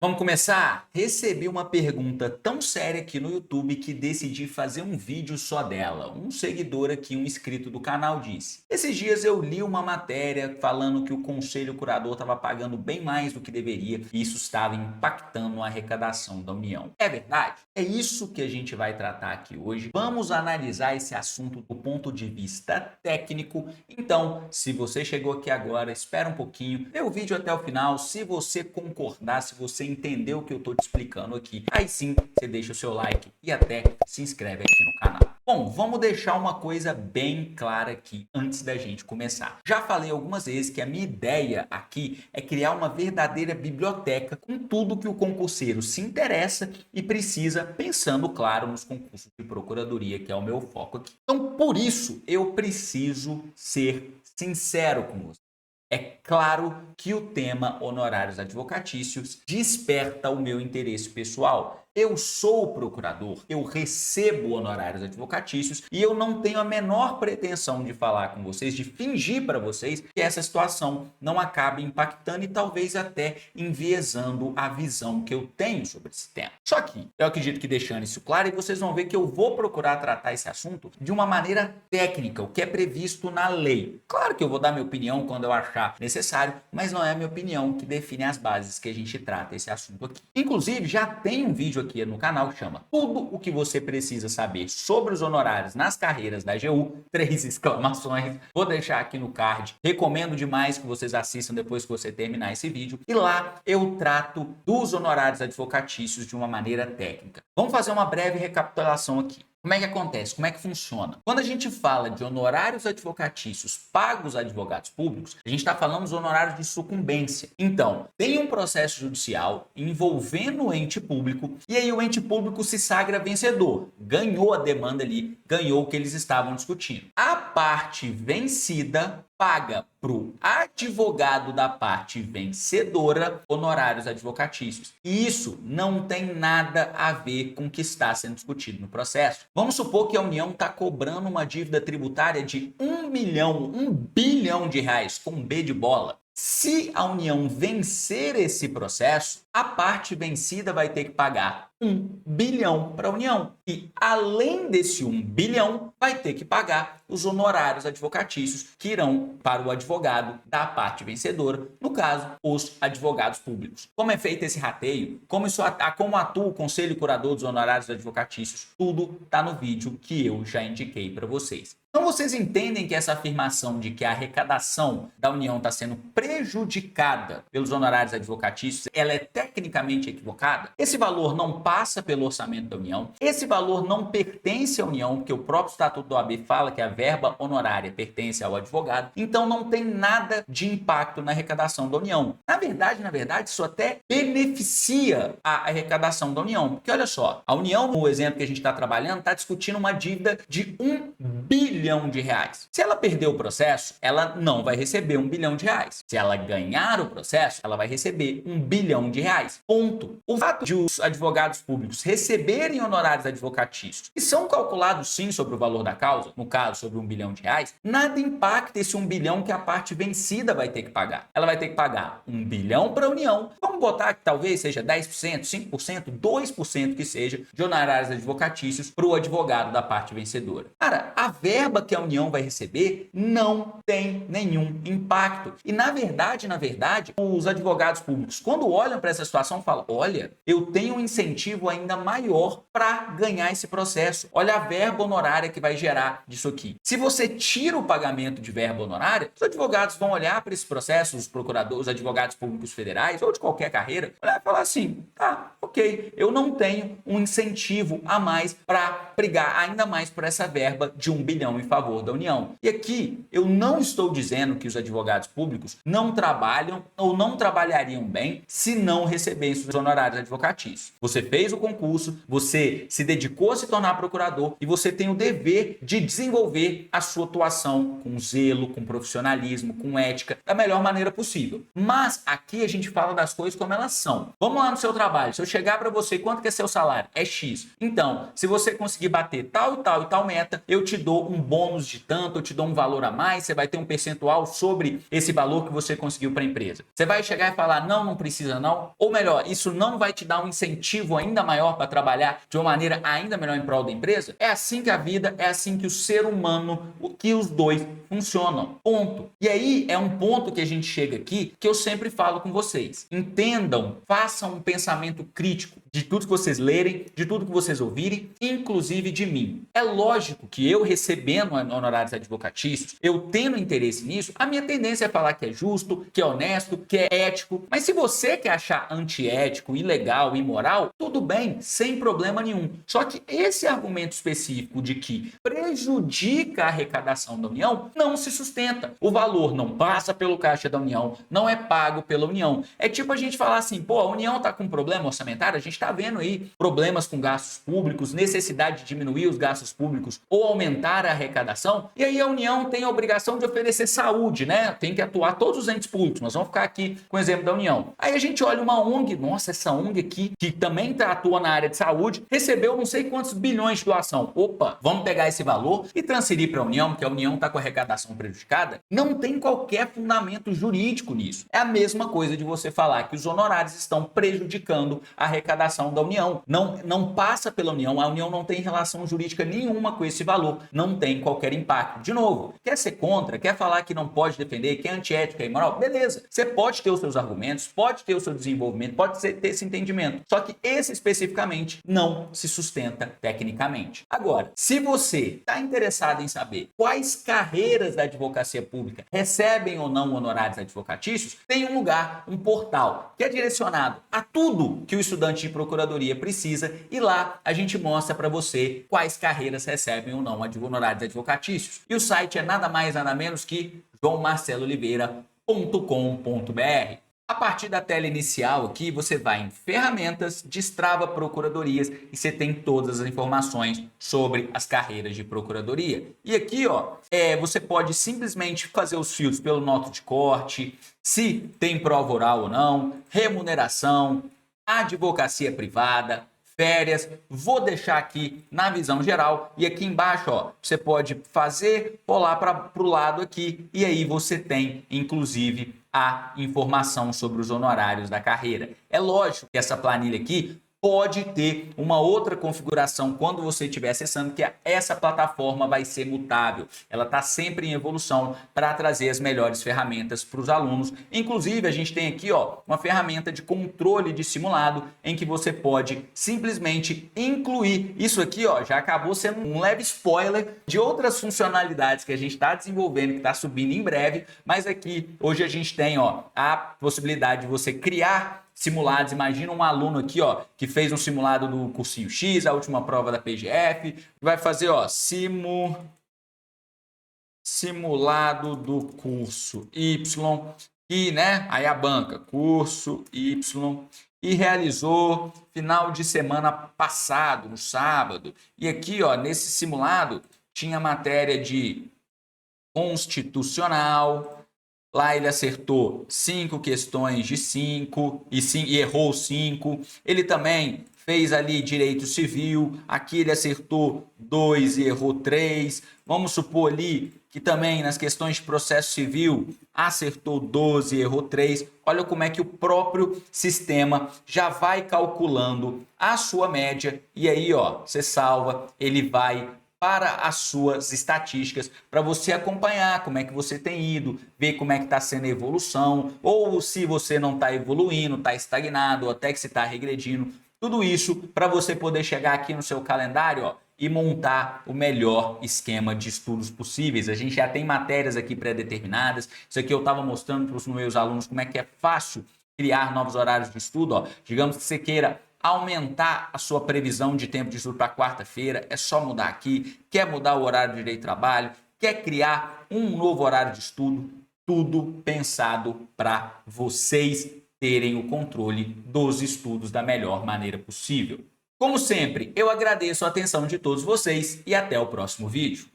Vamos começar? Recebi uma pergunta tão séria aqui no YouTube que decidi fazer um vídeo só dela. Um seguidor aqui, um inscrito do canal, disse: esses dias eu li uma matéria falando que o Conselho Curador estava pagando bem mais do que deveria e isso estava impactando a arrecadação da União. É verdade? É isso que a gente vai tratar aqui hoje. Vamos analisar esse assunto do ponto de vista técnico. Então, se você chegou aqui agora, espera um pouquinho, vê o vídeo até o final. Se você concordar, se você entender o que eu estou te explicando aqui, aí sim você deixa o seu like e até se inscreve aqui no canal. Bom, vamos deixar uma coisa bem clara aqui antes da gente começar. Já falei algumas vezes que a minha ideia aqui é criar uma verdadeira biblioteca com tudo que o concurseiro se interessa e precisa, pensando, claro, nos concursos de procuradoria, que é o meu foco aqui. Então, por isso, eu preciso ser sincero com você. É claro que o tema honorários advocatícios desperta o meu interesse pessoal. Eu sou procurador, eu recebo honorários advocatícios e eu não tenho a menor pretensão de falar com vocês, de fingir para vocês que essa situação não acabe impactando e talvez até enviesando a visão que eu tenho sobre esse tema. Só que eu acredito que deixando isso claro, e vocês vão ver que eu vou procurar tratar esse assunto de uma maneira técnica, o que é previsto na lei. Claro que eu vou dar minha opinião quando eu achar necessário, mas não é a minha opinião que define as bases que a gente trata esse assunto aqui. Inclusive, já tem um vídeo aqui no canal que chama Tudo o que você precisa saber sobre os honorários nas carreiras da AGU, 3 exclamações. Vou deixar aqui no card. Recomendo demais que vocês assistam depois que você terminar esse vídeo. E lá eu trato dos honorários advocatícios de uma maneira técnica. Vamos fazer uma breve recapitulação aqui. Como é que acontece? Como é que funciona? Quando a gente fala de honorários advocatícios pagos a advogados públicos, a gente está falando dos honorários de sucumbência. Então, tem um processo judicial envolvendo o ente público e aí o ente público se sagra vencedor. Ganhou a demanda ali, ganhou o que eles estavam discutindo. A parte vencida paga para o advogado da parte vencedora honorários advocatícios. E isso não tem nada a ver com o que está sendo discutido no processo. Vamos supor que a União está cobrando uma dívida tributária de 1 bilhão de reais, com um B de bola. Se a União vencer esse processo, a parte vencida vai ter que pagar 1 bilhão para a União. E, além desse 1 bilhão, vai ter que pagar os honorários advocatícios que irão para o advogado da parte vencedora, no caso, os advogados públicos. Como é feito esse rateio, como atua o Conselho Curador dos Honorários Advocatícios, tudo está no vídeo que eu já indiquei para vocês. Então vocês entendem que essa afirmação de que a arrecadação da União está sendo prejudicada pelos honorários advocatícios, ela é tecnicamente equivocada? Esse valor não passa pelo orçamento da União, esse valor não pertence à União, porque o próprio Estatuto do OAB fala que a verba honorária pertence ao advogado, então não tem nada de impacto na arrecadação da União. Na verdade, isso até beneficia a arrecadação da União, porque olha só, a União, no exemplo que a gente está trabalhando, está discutindo uma dívida de 1 bilhão de reais. Se ela perder o processo, ela não vai receber 1 bilhão de reais. Se ela ganhar o processo, ela vai receber 1 bilhão de reais. Ponto. O fato de os advogados públicos receberem honorários advocatícios, que são calculados sim sobre o valor da causa, no caso sobre 1 bilhão de reais, nada impacta esse 1 bilhão que a parte vencida vai ter que pagar. Ela vai ter que pagar 1 bilhão para a União. Vamos botar que talvez seja 10%, 5%, 2% que seja de honorários advocatícios para o advogado da parte vencedora. Cara, a verba que a União vai receber não tem nenhum impacto. E na verdade, os advogados públicos, quando olham para essa situação, falam: olha, eu tenho um incentivo ainda maior para ganhar esse processo. Olha a verba honorária que vai gerar disso aqui. Se você tira o pagamento de verba honorária, os advogados vão olhar para esse processo, os procuradores, os advogados públicos federais ou de qualquer carreira, olhar e falar assim: tá, ok, eu não tenho um incentivo a mais para brigar ainda mais por essa verba de 1 bilhão em favor da União. E aqui eu não estou dizendo que os advogados públicos não trabalham ou não trabalhariam bem se não recebessem os honorários advocatícios. Você fez o concurso, você se dedicou a se tornar procurador e você tem o dever de desenvolver a sua atuação com zelo, com profissionalismo, com ética, da melhor maneira possível. Mas aqui a gente fala das coisas como elas são. Vamos lá no seu trabalho. Se eu chegar para você, quanto que é seu salário? É X. Então, se você conseguir conseguir bater tal e tal e tal meta, eu te dou um bônus de tanto, eu te dou um valor a mais, você vai ter um percentual sobre esse valor que você conseguiu para a empresa. Você vai chegar e falar, não, não precisa não, ou melhor, isso não vai te dar um incentivo ainda maior para trabalhar de uma maneira ainda melhor em prol da empresa? É assim que a vida, é assim que o ser humano, que os dois funcionam. Ponto. E aí é um ponto que a gente chega aqui que eu sempre falo com vocês. Entendam, façam um pensamento crítico de tudo que vocês lerem, de tudo que vocês ouvirem, inclusive de mim. É lógico que eu recebendo honorários advocatícios, eu tendo interesse nisso, a minha tendência é falar que é justo, que é honesto, que é ético. Mas se você quer achar antiético, ilegal, imoral, tudo bem, sem problema nenhum. Só que esse argumento específico de que prejudica a arrecadação da União não se sustenta. O valor não passa pelo caixa da União, não é pago pela União. É tipo a gente falar assim, pô, a União está com problema orçamentário, a gente está vendo aí problemas com gastos públicos, necessidade de diminuir os gastos públicos ou aumentar a arrecadação, e aí a União tem a obrigação de oferecer saúde, né? Tem que atuar todos os entes públicos. Nós vamos ficar aqui com o exemplo da União. Aí a gente olha uma ONG, nossa, essa ONG aqui, que também atua na área de saúde, recebeu não sei quantos bilhões de doação. Opa, vamos pegar esse valor e transferir para a União, porque a União está com a arrecadação prejudicada. Não tem qualquer fundamento jurídico nisso. É a mesma coisa de você falar que os honorários estão prejudicando a arrecadação da União. Não passa pela União, a União não tem relação jurídica nenhuma com esse valor, não tem qualquer impacto. De novo, quer ser contra, quer falar que não pode defender, que é antiético, é imoral, beleza. Você pode ter os seus argumentos, pode ter o seu desenvolvimento, pode ter esse entendimento. Só que esse especificamente não se sustenta tecnicamente. Agora, se você está interessado em saber quais carreiras da advocacia pública recebem ou não honorários advocatícios, tem um lugar, um portal, que é direcionado a tudo que o estudante de procuradoria precisa, e lá a gente mostra para você quais carreiras recebem ou não honorários advocatícios. E o site é nada mais nada menos que joãomarcelooliveira.com.br. A partir da tela inicial aqui, você vai em ferramentas, destrava procuradorias e você tem todas as informações sobre as carreiras de procuradoria. E aqui, ó, você pode simplesmente fazer os filtros pelo nota de corte, se tem prova oral ou não, remuneração, advocacia privada, férias. Vou deixar aqui na visão geral e aqui embaixo, ó, você pode fazer, pular para o lado aqui e aí você tem, inclusive, a informação sobre os honorários da carreira. É lógico que essa planilha aqui pode ter uma outra configuração quando você estiver acessando, que essa plataforma vai ser mutável. Ela está sempre em evolução para trazer as melhores ferramentas para os alunos. Inclusive, a gente tem aqui, ó, uma ferramenta de controle de simulado em que você pode simplesmente incluir. Isso aqui, ó, já acabou sendo um leve spoiler de outras funcionalidades que a gente está desenvolvendo, que está subindo em breve, mas aqui hoje a gente tem, ó, a possibilidade de você criar simulados. Imagina um aluno aqui, ó, que fez um simulado do cursinho X, a última prova da PGF, vai fazer, ó, simulado do curso Y, e, né, aí a banca, curso Y, e realizou final de semana passado, no sábado. E aqui, ó, nesse simulado tinha matéria de constitucional. Lá ele acertou 5 questões de 5 e errou 5. Ele também fez ali direito civil. Aqui ele acertou 2 e errou 3. Vamos supor ali que também nas questões de processo civil acertou 12 e errou 3. Olha como é que o próprio sistema já vai calculando a sua média. E aí, ó, você salva, ele vai para as suas estatísticas, para você acompanhar como é que você tem ido, ver como é que está sendo a evolução, ou se você não está evoluindo, está estagnado, ou até que você está regredindo. Tudo isso para você poder chegar aqui no seu calendário, ó, e montar o melhor esquema de estudos possíveis. A gente já tem matérias aqui pré-determinadas. Isso aqui eu estava mostrando para os meus alunos como é que é fácil criar novos horários de estudo. Ó. Digamos que você queira aumentar a sua previsão de tempo de estudo para quarta-feira, é só mudar aqui. Quer mudar o horário de direito de trabalho, quer criar um novo horário de estudo, tudo pensado para vocês terem o controle dos estudos da melhor maneira possível. Como sempre, eu agradeço a atenção de todos vocês e até o próximo vídeo.